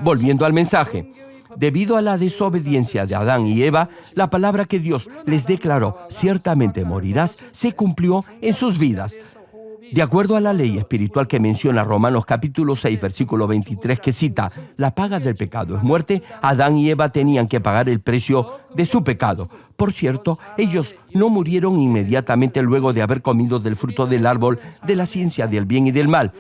Volviendo al mensaje, debido a la desobediencia de Adán y Eva, la palabra que Dios les declaró, ciertamente morirás, se cumplió en sus vidas. De acuerdo a la ley espiritual que menciona Romanos capítulo 6, versículo 23, que cita, la paga del pecado es muerte, Adán y Eva tenían que pagar el precio de su pecado. Por cierto, ellos no murieron inmediatamente luego de haber comido del fruto del árbol de la ciencia del bien y del mal.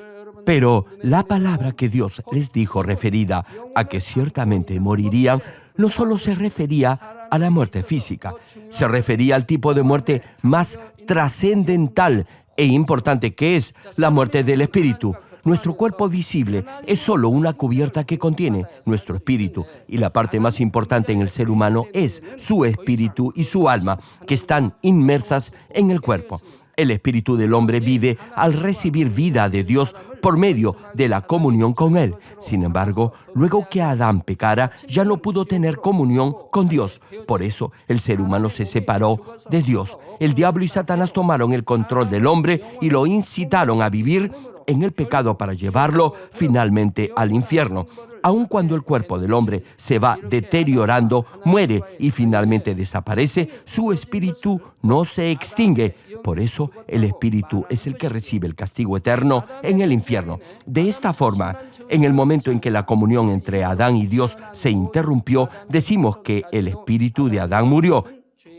Pero la palabra que Dios les dijo referida a que ciertamente morirían, no solo se refería a la muerte física, se refería al tipo de muerte más trascendental e importante que es la muerte del espíritu. Nuestro cuerpo visible es solo una cubierta que contiene nuestro espíritu, y la parte más importante en el ser humano es su espíritu y su alma, que están inmersas en el cuerpo. El espíritu del hombre vive al recibir vida de Dios por medio de la comunión con Él. Sin embargo, luego que Adán pecara, ya no pudo tener comunión con Dios. Por eso, el ser humano se separó de Dios. El diablo y Satanás tomaron el control del hombre y lo incitaron a vivir en el pecado para llevarlo finalmente al infierno. Aun cuando el cuerpo del hombre se va deteriorando, muere y finalmente desaparece, su espíritu no se extingue. Por eso, el espíritu es el que recibe el castigo eterno en el infierno. De esta forma, en el momento en que la comunión entre Adán y Dios se interrumpió, decimos que el espíritu de Adán murió.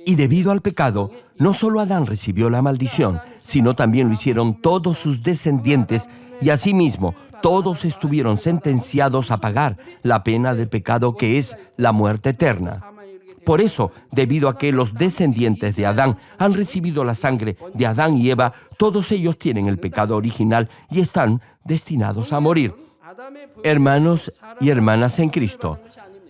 Y debido al pecado, no solo Adán recibió la maldición, sino también lo hicieron todos sus descendientes, y asimismo, todos estuvieron sentenciados a pagar la pena del pecado, que es la muerte eterna. Por eso, debido a que los descendientes de Adán han recibido la sangre de Adán y Eva, todos ellos tienen el pecado original y están destinados a morir. Hermanos y hermanas en Cristo,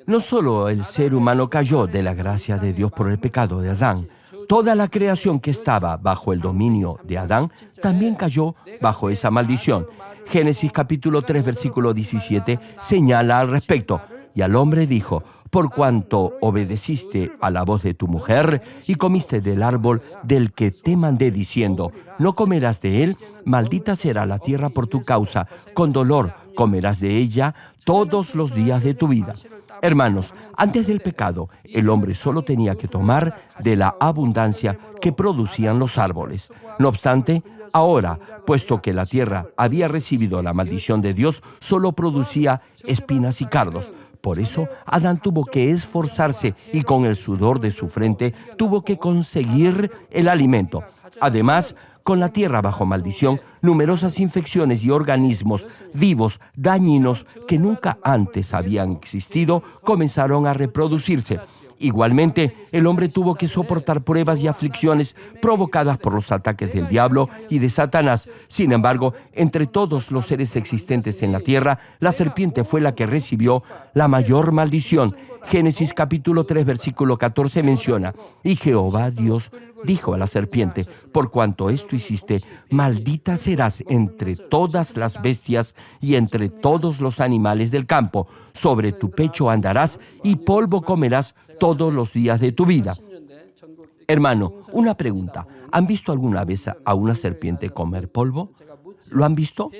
no solo el ser humano cayó de la gracia de Dios por el pecado de Adán, toda la creación que estaba bajo el dominio de Adán también cayó bajo esa maldición. Génesis capítulo 3, versículo 17 señala al respecto. Y al hombre dijo, por cuanto obedeciste a la voz de tu mujer y comiste del árbol del que te mandé diciendo, no comerás de él, maldita será la tierra por tu causa, con dolor comerás de ella todos los días de tu vida. Hermanos, antes del pecado, el hombre solo tenía que tomar de la abundancia que producían los árboles. No obstante, ahora, puesto que la tierra había recibido la maldición de Dios, solo producía espinas y cardos. Por eso, Adán tuvo que esforzarse y con el sudor de su frente tuvo que conseguir el alimento. Además, con la tierra bajo maldición, numerosas infecciones y organismos vivos dañinos que nunca antes habían existido comenzaron a reproducirse. Igualmente, el hombre tuvo que soportar pruebas y aflicciones provocadas por los ataques del diablo y de Satanás. Sin embargo, entre todos los seres existentes en la tierra, la serpiente fue la que recibió la mayor maldición. Génesis capítulo 3, versículo 14 menciona, y Jehová Dios dijo a la serpiente, por cuanto esto hiciste, maldita serás entre todas las bestias y entre todos los animales del campo. Sobre tu pecho andarás y polvo comerás todos los días de tu vida. Hermano, una pregunta. ¿Han visto alguna vez a una serpiente comer polvo? ¿Lo han visto?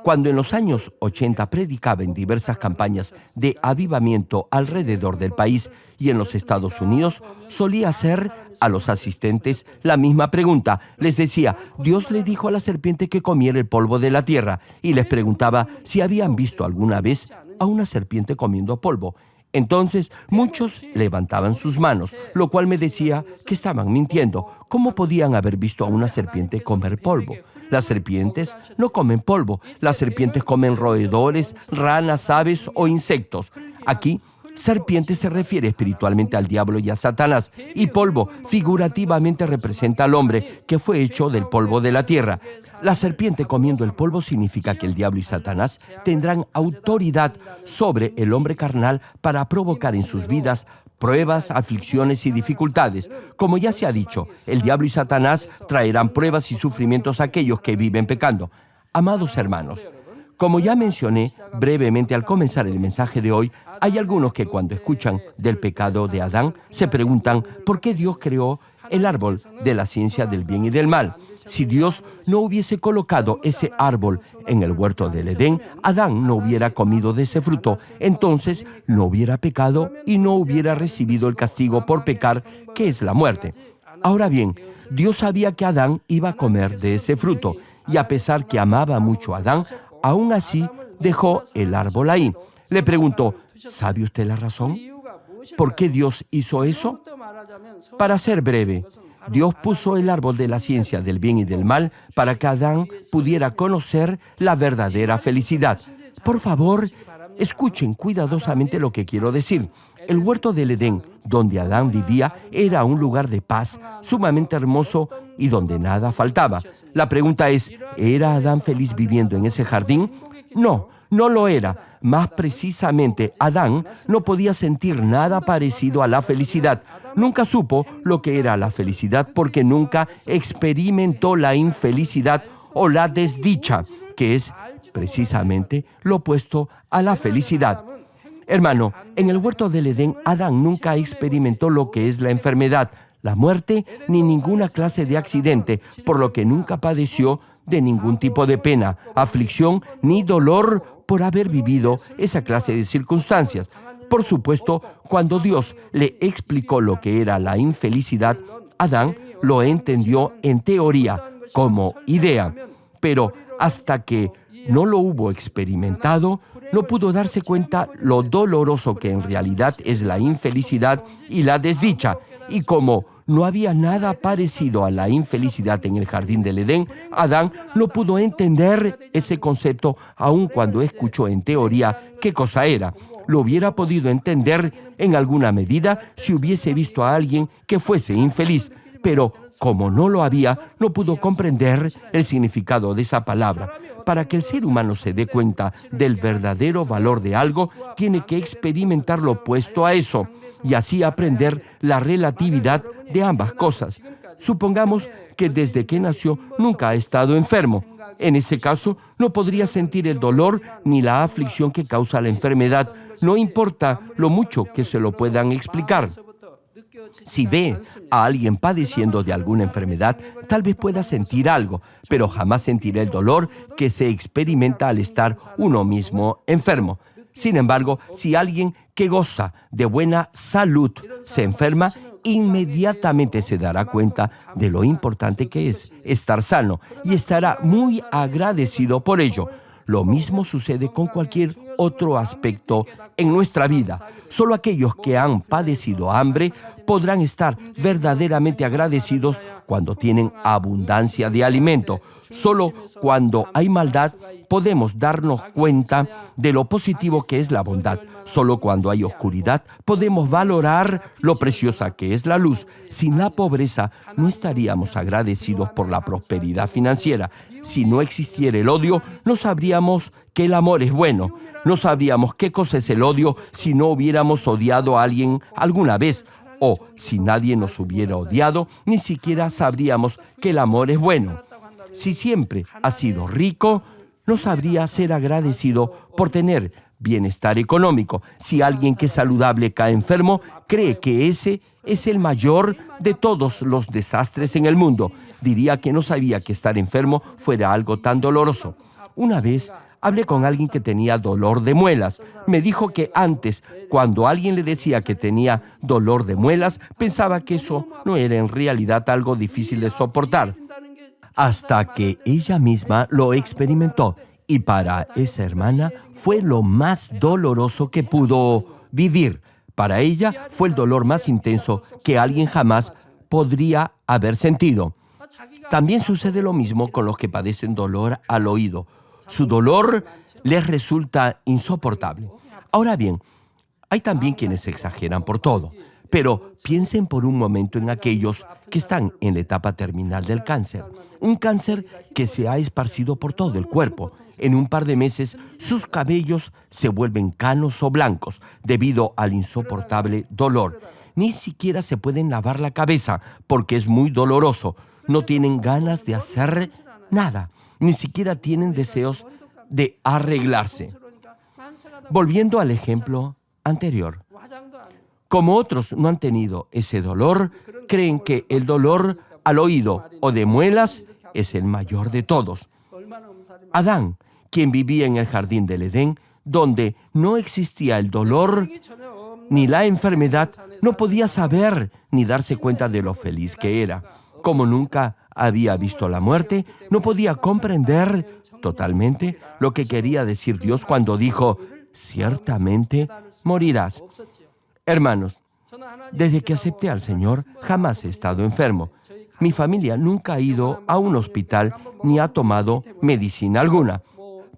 Cuando en los años 80 predicaba en diversas campañas de avivamiento alrededor del país y en los Estados Unidos, solía hacer a los asistentes la misma pregunta. Les decía, Dios le dijo a la serpiente que comiera el polvo de la tierra, y les preguntaba si habían visto alguna vez a una serpiente comiendo polvo. Entonces, muchos levantaban sus manos, lo cual me decía que estaban mintiendo. ¿Cómo podían haber visto a una serpiente comer polvo? Las serpientes no comen polvo. Las serpientes comen roedores, ranas, aves o insectos. Aquí, serpiente se refiere espiritualmente al diablo y a Satanás, y polvo figurativamente representa al hombre, que fue hecho del polvo de la tierra. La serpiente comiendo el polvo significa que el diablo y Satanás tendrán autoridad sobre el hombre carnal para provocar en sus vidas pruebas, aflicciones y dificultades. Como ya se ha dicho, el diablo y Satanás traerán pruebas y sufrimientos a aquellos que viven pecando. Amados hermanos, como ya mencioné brevemente al comenzar el mensaje de hoy, hay algunos que cuando escuchan del pecado de Adán se preguntan ¿por qué Dios creó el árbol de la ciencia del bien y del mal? Si Dios no hubiese colocado ese árbol en el huerto del Edén, Adán no hubiera comido de ese fruto, entonces no hubiera pecado y no hubiera recibido el castigo por pecar, que es la muerte. Ahora bien, Dios sabía que Adán iba a comer de ese fruto, y a pesar que amaba mucho a Adán, aún así dejó el árbol ahí. Le preguntó, ¿sabe usted la razón? ¿Por qué Dios hizo eso? Para ser breve, Dios puso el árbol de la ciencia del bien y del mal para que Adán pudiera conocer la verdadera felicidad. Por favor, escuchen cuidadosamente lo que quiero decir. El huerto del Edén, donde Adán vivía, era un lugar de paz, sumamente hermoso y donde nada faltaba. La pregunta es, ¿era Adán feliz viviendo en ese jardín? No, no lo era. Más precisamente, Adán no podía sentir nada parecido a la felicidad. Nunca supo lo que era la felicidad porque nunca experimentó la infelicidad o la desdicha, que es precisamente lo opuesto a la felicidad. Hermano, en el huerto del Edén, Adán nunca experimentó lo que es la enfermedad, la muerte, ni ninguna clase de accidente, por lo que nunca padeció de ningún tipo de pena, aflicción ni dolor por haber vivido esa clase de circunstancias. Por supuesto, cuando Dios le explicó lo que era la infelicidad, Adán lo entendió en teoría, como idea, pero hasta que no lo hubo experimentado, no pudo darse cuenta lo doloroso que en realidad es la infelicidad y la desdicha. Y como no había nada parecido a la infelicidad en el jardín del Edén, Adán no pudo entender ese concepto aun cuando escuchó en teoría qué cosa era. Lo hubiera podido entender en alguna medida si hubiese visto a alguien que fuese infeliz, pero como no lo había, no pudo comprender el significado de esa palabra. Para que el ser humano se dé cuenta del verdadero valor de algo, tiene que experimentar lo opuesto a eso y así aprender la relatividad de ambas cosas. Supongamos que desde que nació nunca ha estado enfermo. En ese caso, no podría sentir el dolor ni la aflicción que causa la enfermedad, no importa lo mucho que se lo puedan explicar. Si ve a alguien padeciendo de alguna enfermedad, tal vez pueda sentir algo, pero jamás sentirá el dolor que se experimenta al estar uno mismo enfermo. Sin embargo, si alguien que goza de buena salud se enferma, inmediatamente se dará cuenta de lo importante que es estar sano y estará muy agradecido por ello. Lo mismo sucede con cualquier otro aspecto en nuestra vida. Solo aquellos que han padecido hambre podrán estar verdaderamente agradecidos cuando tienen abundancia de alimento. Solo cuando hay maldad podemos darnos cuenta de lo positivo que es la bondad. Solo cuando hay oscuridad podemos valorar lo preciosa que es la luz. Sin la pobreza no estaríamos agradecidos por la prosperidad financiera. Si no existiera el odio, no sabríamos que el amor es bueno. No sabríamos qué cosa es el odio si no hubiéramos odiado a alguien alguna vez. O si nadie nos hubiera odiado, ni siquiera sabríamos que el amor es bueno. Si siempre has sido rico, no sabría ser agradecido por tener bienestar económico. Si alguien que es saludable cae enfermo, cree que ese es el mayor de todos los desastres en el mundo. Diría que no sabía que estar enfermo fuera algo tan doloroso. Una vez hablé con alguien que tenía dolor de muelas. Me dijo que antes, cuando alguien le decía que tenía dolor de muelas, pensaba que eso no era en realidad algo difícil de soportar, hasta que ella misma lo experimentó. Y para esa hermana fue lo más doloroso que pudo vivir. Para ella fue el dolor más intenso que alguien jamás podría haber sentido. También sucede lo mismo con los que padecen dolor al oído. Su dolor les resulta insoportable. Ahora bien, hay también quienes exageran por todo, pero piensen por un momento en aquellos que están en la etapa terminal del cáncer. Un cáncer que se ha esparcido por todo el cuerpo. En un par de meses, sus cabellos se vuelven canos o blancos debido al insoportable dolor. Ni siquiera se pueden lavar la cabeza porque es muy doloroso. No tienen ganas de hacer nada. Ni siquiera tienen deseos de arreglarse. Volviendo al ejemplo anterior, como otros no han tenido ese dolor, creen que el dolor al oído o de muelas es el mayor de todos. Adán, quien vivía en el jardín del Edén, donde no existía el dolor ni la enfermedad, no podía saber ni darse cuenta de lo feliz que era. Como nunca había visto la muerte, no podía comprender totalmente lo que quería decir Dios cuando dijo, ciertamente morirás. Hermanos, desde que acepté al Señor, jamás he estado enfermo. Mi familia nunca ha ido a un hospital ni ha tomado medicina alguna.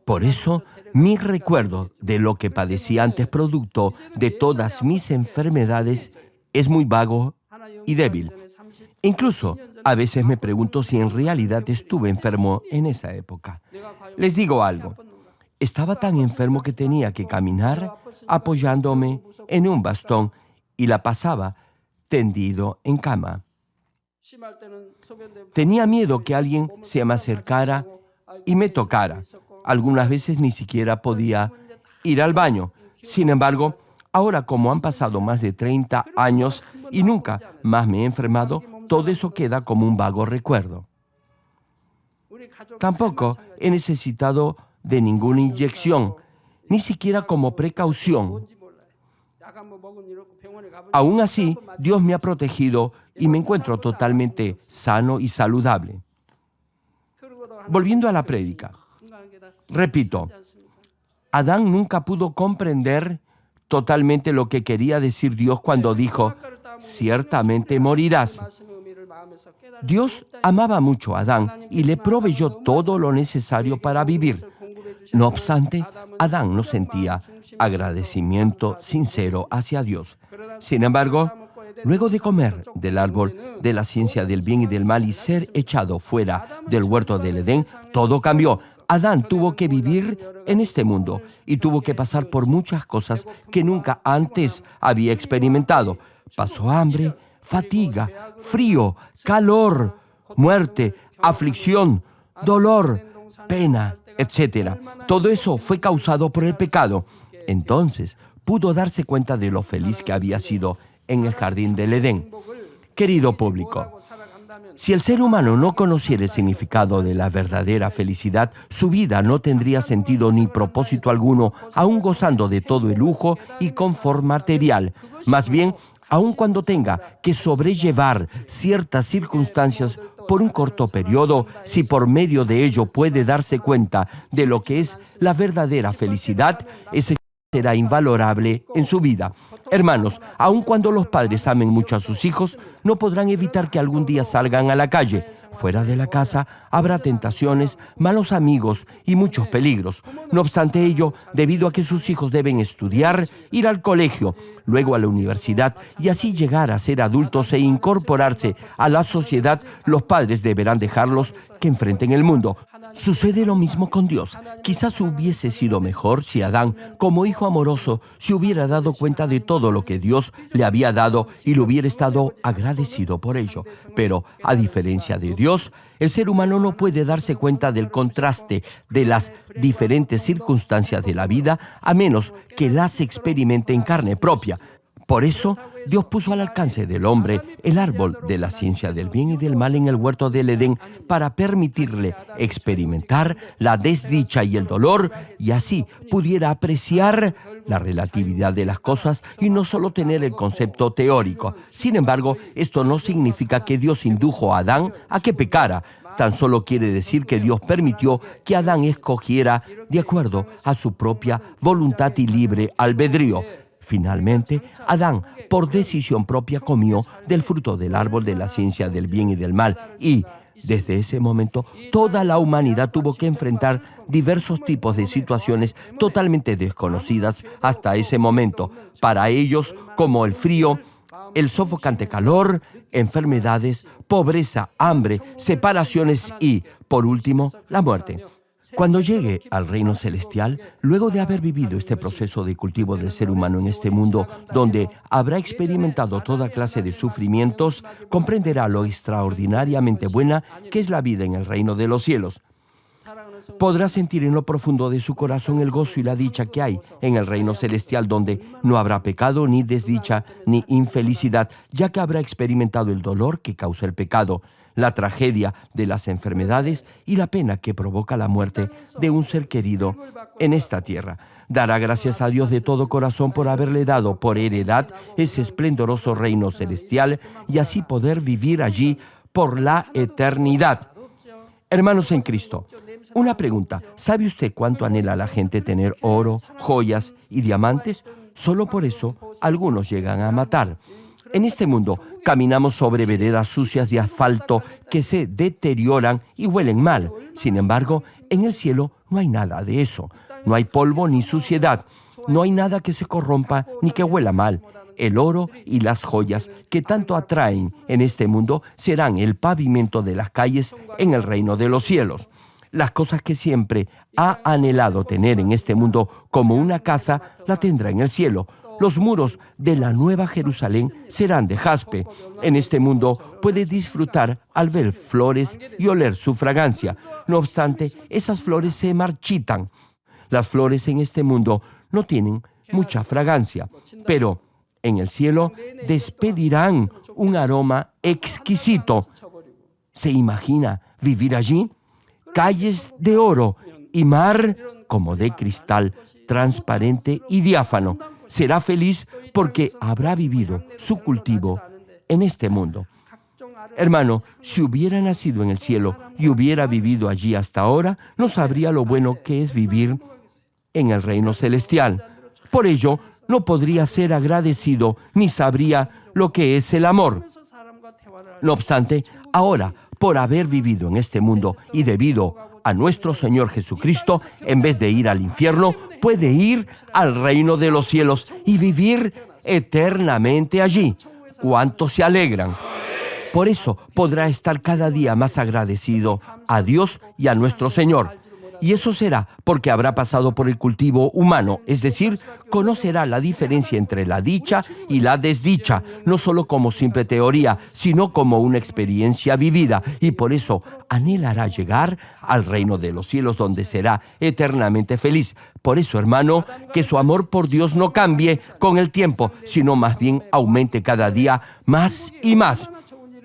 Por eso, mi recuerdo de lo que padecí antes producto de todas mis enfermedades es muy vago y débil. Incluso, a veces me pregunto si en realidad estuve enfermo en esa época. Les digo algo. Estaba tan enfermo que tenía que caminar apoyándome en un bastón y la pasaba tendido en cama. Tenía miedo que alguien se me acercara y me tocara. Algunas veces ni siquiera podía ir al baño. Sin embargo, ahora como han pasado más de 30 años y nunca más me he enfermado, todo eso queda como un vago recuerdo. Tampoco he necesitado de ninguna inyección, ni siquiera como precaución. Aún así, Dios me ha protegido y me encuentro totalmente sano y saludable. Volviendo a la prédica, repito, Adán nunca pudo comprender totalmente lo que quería decir Dios cuando dijo, ciertamente morirás. Dios amaba mucho a Adán y le proveyó todo lo necesario para vivir. No obstante, Adán no sentía agradecimiento sincero hacia Dios. Sin embargo, luego de comer del árbol de la ciencia del bien y del mal y ser echado fuera del huerto del Edén, todo cambió. Adán tuvo que vivir en este mundo y tuvo que pasar por muchas cosas que nunca antes había experimentado. Pasó hambre, fatiga, frío, calor, muerte, aflicción, dolor, pena, etc. Todo eso fue causado por el pecado. Entonces pudo darse cuenta de lo feliz que había sido en el jardín del Edén. Querido público, si el ser humano no conociera el significado de la verdadera felicidad, su vida no tendría sentido ni propósito alguno, aun gozando de todo el lujo y confort material. Más bien, aun cuando tenga que sobrellevar ciertas circunstancias por un corto periodo, si por medio de ello puede darse cuenta de lo que es la verdadera felicidad, ese será invalorable en su vida. Hermanos, aun cuando los padres amen mucho a sus hijos, no podrán evitar que algún día salgan a la calle. Fuera de la casa habrá tentaciones, malos amigos y muchos peligros. No obstante ello, debido a que sus hijos deben estudiar, ir al colegio, luego a la universidad y así llegar a ser adultos e incorporarse a la sociedad, los padres deberán dejarlos que enfrenten el mundo. Sucede lo mismo con Dios. Quizás hubiese sido mejor si Adán, como hijo amoroso, se hubiera dado cuenta de todo lo que Dios le había dado y le hubiera estado agradecido por ello. Pero, a diferencia de Dios, el ser humano no puede darse cuenta del contraste de las diferentes circunstancias de la vida a menos que las experimente en carne propia. Por eso, Dios puso al alcance del hombre el árbol de la ciencia del bien y del mal en el huerto del Edén para permitirle experimentar la desdicha y el dolor y así pudiera apreciar la relatividad de las cosas y no solo tener el concepto teórico. Sin embargo, esto no significa que Dios indujo a Adán a que pecara. Tan solo quiere decir que Dios permitió que Adán escogiera de acuerdo a su propia voluntad y libre albedrío. Finalmente, Adán, por decisión propia, comió del fruto del árbol de la ciencia del bien y del mal y, desde ese momento, toda la humanidad tuvo que enfrentar diversos tipos de situaciones totalmente desconocidas hasta ese momento. Para ellos, como el frío, el sofocante calor, enfermedades, pobreza, hambre, separaciones y, por último, la muerte. Cuando llegue al reino celestial, luego de haber vivido este proceso de cultivo del ser humano en este mundo, donde habrá experimentado toda clase de sufrimientos, comprenderá lo extraordinariamente buena que es la vida en el reino de los cielos. Podrá sentir en lo profundo de su corazón el gozo y la dicha que hay en el reino celestial, donde no habrá pecado, ni desdicha, ni infelicidad, ya que habrá experimentado el dolor que causa el pecado. la tragedia de las enfermedades y la pena que provoca la muerte de un ser querido en esta tierra. Dará gracias a Dios de todo corazón por haberle dado por heredad ese esplendoroso reino celestial y así poder vivir allí por la eternidad. Hermanos en Cristo, una pregunta. ¿Sabe usted cuánto anhela la gente tener oro, joyas y diamantes? Solo por eso algunos llegan a matar. En este mundo caminamos sobre veredas sucias de asfalto que se deterioran y huelen mal. Sin embargo, en el cielo no hay nada de eso. No hay polvo ni suciedad. No hay nada que se corrompa ni que huela mal. El oro y las joyas que tanto atraen en este mundo serán el pavimento de las calles en el reino de los cielos. Las cosas que siempre ha anhelado tener en este mundo como una casa, la tendrá en el cielo. Los muros de la Nueva Jerusalén serán de jaspe. En este mundo puede disfrutar al ver flores y oler su fragancia. No obstante, esas flores se marchitan. Las flores en este mundo no tienen mucha fragancia, pero en el cielo despedirán un aroma exquisito. ¿Se imagina vivir allí? Calles de oro y mar como de cristal, transparente y diáfano. Será feliz porque habrá vivido su cultivo en este mundo. Hermano, si hubiera nacido en el cielo y hubiera vivido allí hasta ahora, no sabría lo bueno que es vivir en el reino celestial. Por ello, no podría ser agradecido ni sabría lo que es el amor. No obstante, ahora, por haber vivido en este mundo y debido a nuestro Señor Jesucristo, en vez de ir al infierno, puede ir al reino de los cielos y vivir eternamente allí. ¿Cuántos se alegran? Por eso podrá estar cada día más agradecido a Dios y a nuestro Señor. Y eso será porque habrá pasado por el cultivo humano, es decir, conocerá la diferencia entre la dicha y la desdicha, no solo como simple teoría, sino como una experiencia vivida, y por eso anhelará llegar al reino de los cielos, donde será eternamente feliz. Por eso, hermano, que su amor por Dios no cambie con el tiempo, sino más bien aumente cada día más y más.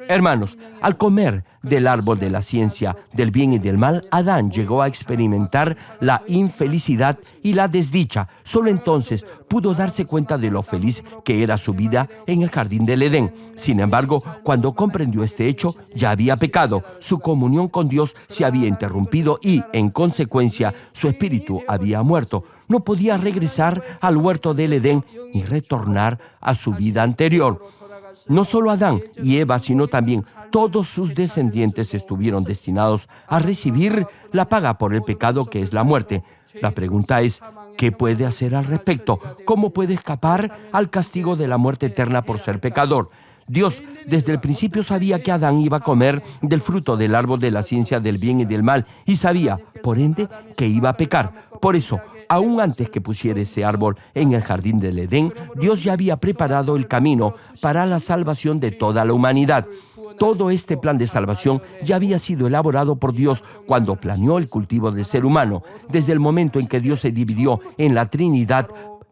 Hermanos, al comer del árbol de la ciencia del bien y del mal, Adán llegó a experimentar la infelicidad y la desdicha. Solo entonces pudo darse cuenta de lo feliz que era su vida en el jardín del Edén. Sin embargo, cuando comprendió este hecho, ya había pecado. Su comunión con Dios se había interrumpido y, en consecuencia, su espíritu había muerto. No podía regresar al huerto del Edén ni retornar a su vida anterior. No solo Adán y Eva, sino también todos sus descendientes estuvieron destinados a recibir la paga por el pecado, que es la muerte. La pregunta es, ¿qué puede hacer al respecto? ¿Cómo puede escapar al castigo de la muerte eterna por ser pecador? Dios desde el principio sabía que Adán iba a comer del fruto del árbol de la ciencia del bien y del mal y sabía, por ende, que iba a pecar. Por eso, aún antes que pusiera ese árbol en el jardín del Edén, Dios ya había preparado el camino para la salvación de toda la humanidad. Todo este plan de salvación ya había sido elaborado por Dios cuando planeó el cultivo del ser humano. Desde el momento en que Dios se dividió en la Trinidad,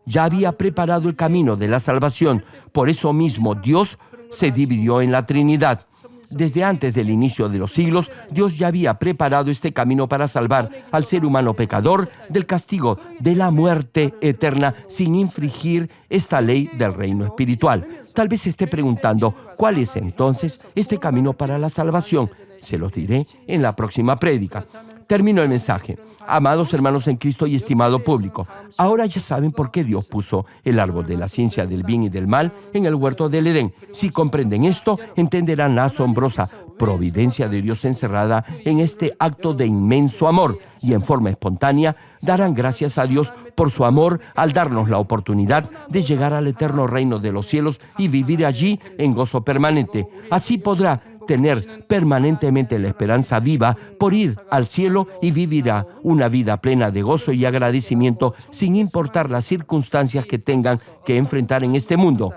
ya había preparado el camino de la salvación. Por eso mismo, Dios se dividió en la Trinidad. Desde antes del inicio de los siglos, Dios ya había preparado este camino para salvar al ser humano pecador del castigo de la muerte eterna sin infringir esta ley del reino espiritual. Tal vez se esté preguntando, ¿cuál es entonces este camino para la salvación? Se los diré en la próxima prédica. Termino el mensaje. Amados hermanos en Cristo y estimado público, ahora ya saben por qué Dios puso el árbol de la ciencia del bien y del mal en el huerto del Edén. Si comprenden esto, entenderán la asombrosa providencia de Dios encerrada en este acto de inmenso amor y en forma espontánea darán gracias a Dios por su amor al darnos la oportunidad de llegar al eterno reino de los cielos y vivir allí en gozo permanente. Así podrá tener permanentemente la esperanza viva por ir al cielo y vivirá una vida plena de gozo y agradecimiento sin importar las circunstancias que tengan que enfrentar en este mundo.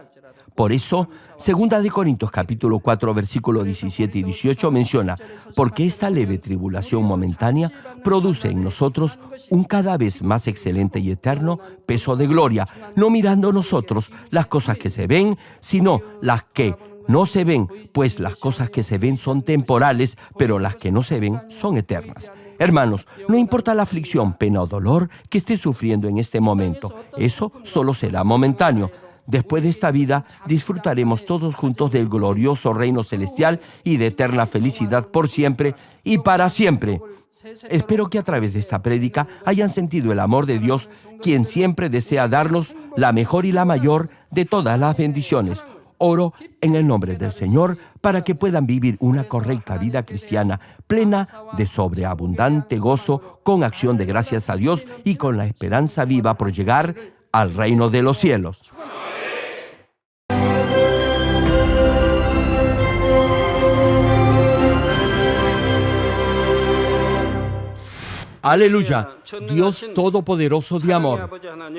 Por eso, 2 Corintios capítulo 4, versículos 17 y 18 menciona, porque esta leve tribulación momentánea produce en nosotros un cada vez más excelente y eterno peso de gloria, no mirando nosotros las cosas que se ven, sino las que no se ven, pues las cosas que se ven son temporales, pero las que no se ven son eternas. Hermanos, no importa la aflicción, pena o dolor que esté sufriendo en este momento, eso solo será momentáneo. Después de esta vida, disfrutaremos todos juntos del glorioso reino celestial y de eterna felicidad por siempre y para siempre. Espero que a través de esta prédica hayan sentido el amor de Dios, quien siempre desea darnos la mejor y la mayor de todas las bendiciones. Oro en el nombre del Señor para que puedan vivir una correcta vida cristiana, plena de sobreabundante gozo, con acción de gracias a Dios y con la esperanza viva por llegar al reino de los cielos. Aleluya, Dios Todopoderoso de amor,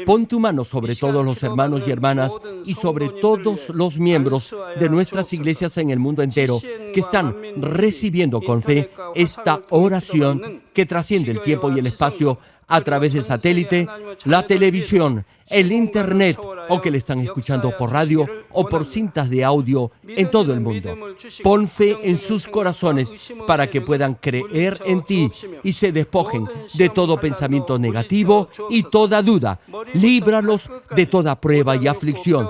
pon tu mano sobre todos los hermanos y hermanas y sobre todos los miembros de nuestras iglesias en el mundo entero que están recibiendo con fe esta oración que trasciende el tiempo y el espacio a través del satélite, la televisión, el internet o que le están escuchando por radio o por cintas de audio en todo el mundo. Pon fe en sus corazones para que puedan creer en ti y se despojen de todo pensamiento negativo y toda duda. Líbralos de toda prueba y aflicción.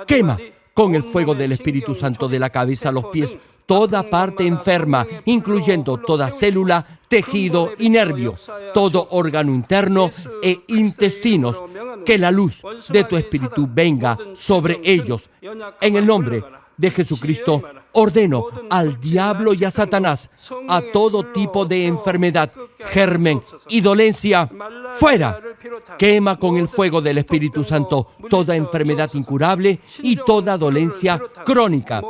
Quema con el fuego del Espíritu Santo de la cabeza a los pies toda parte enferma, incluyendo toda célula, tejido y nervio, todo órgano interno e intestinos. Que la luz de tu Espíritu venga sobre ellos. En el nombre de Jesucristo, ordeno al diablo y a Satanás, a todo tipo de enfermedad, germen y dolencia, fuera. Quema con el fuego del Espíritu Santo toda enfermedad incurable y toda dolencia crónica.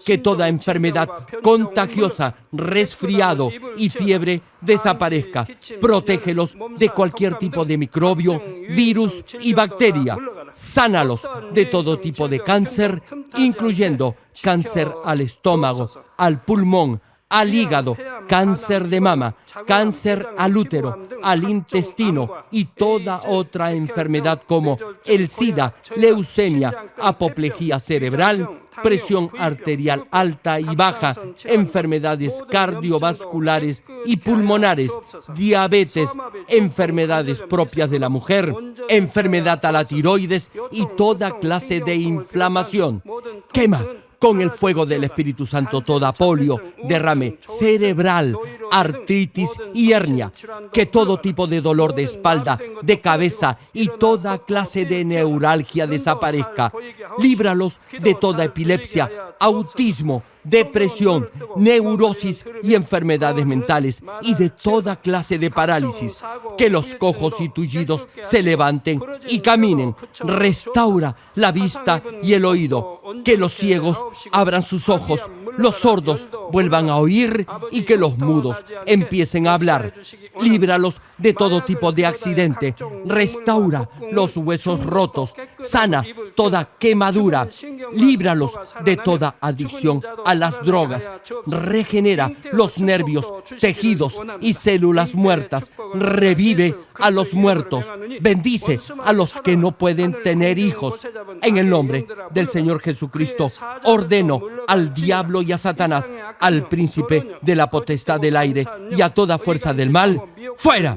Que toda enfermedad contagiosa, resfriado y fiebre desaparezca. Protégelos de cualquier tipo de microbio, virus y bacteria. Sánalos de todo tipo de cáncer, incluyendo cáncer al estómago, al pulmón, al hígado, cáncer de mama, cáncer al útero, al intestino y toda otra enfermedad como el SIDA, leucemia, apoplejía cerebral, presión arterial alta y baja, enfermedades cardiovasculares y pulmonares, diabetes, enfermedades propias de la mujer, enfermedad a la tiroides y toda clase de inflamación. Quema con el fuego del Espíritu Santo toda polio, derrame cerebral, artritis y hernia. Que todo tipo de dolor de espalda, de cabeza y toda clase de neuralgia desaparezca. Líbralos de toda epilepsia, autismo, depresión, neurosis y enfermedades mentales y de toda clase de parálisis. Que los cojos y tullidos se levanten y caminen. Restaura la vista y el oído. Que los ciegos abran sus ojos, los sordos vuelvan a oír y que los mudos empiecen a hablar. Líbralos de todo tipo de accidente. Restaura los huesos rotos. Sana toda quemadura. Líbralos de toda adicción a las drogas. Regenera los nervios, tejidos y células muertas. Revive a los muertos. Bendice a los que no pueden tener hijos. En el nombre del Señor Jesucristo, ordeno al diablo y a Satanás, al príncipe de la potestad del aire y a toda fuerza del mal, fuera.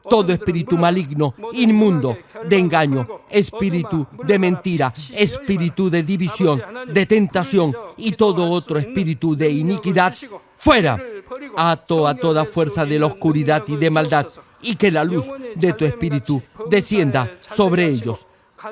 Todo espíritu maligno, inmundo, de engaño, espíritu de mentira, espíritu de división, de tentación y todo otro espíritu de iniquidad, fuera. Ato a toda fuerza de la oscuridad y de maldad y que la luz de tu espíritu descienda sobre ellos.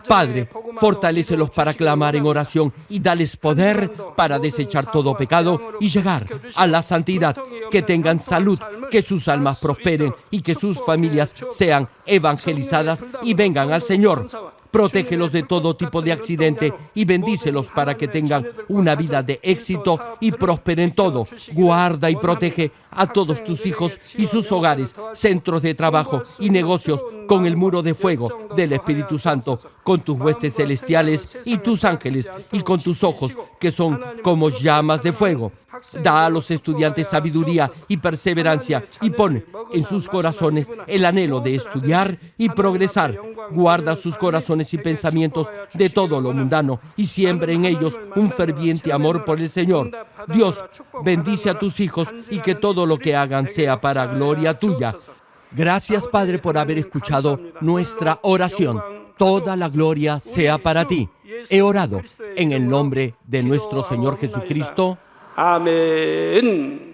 Padre, fortalécelos para clamar en oración y dales poder para desechar todo pecado y llegar a la santidad. Que tengan salud, que sus almas prosperen y que sus familias sean evangelizadas y vengan al Señor. Protégelos de todo tipo de accidente y bendícelos para que tengan una vida de éxito y prosperen todo. Guarda y protege a todos tus hijos y sus hogares, centros de trabajo y negocios con el muro de fuego del Espíritu Santo, con tus huestes celestiales y tus ángeles y con tus ojos que son como llamas de fuego. Da a los estudiantes sabiduría y perseverancia y pon en sus corazones el anhelo de estudiar y progresar. Guarda sus corazones emociones y pensamientos de todo lo mundano y siembre en ellos un ferviente amor por el Señor. Dios, bendice a tus hijos y que todo lo que hagan sea para gloria tuya. Gracias, Padre, por haber escuchado nuestra oración. Toda la gloria sea para ti. He orado en el nombre de nuestro Señor Jesucristo. 아멘.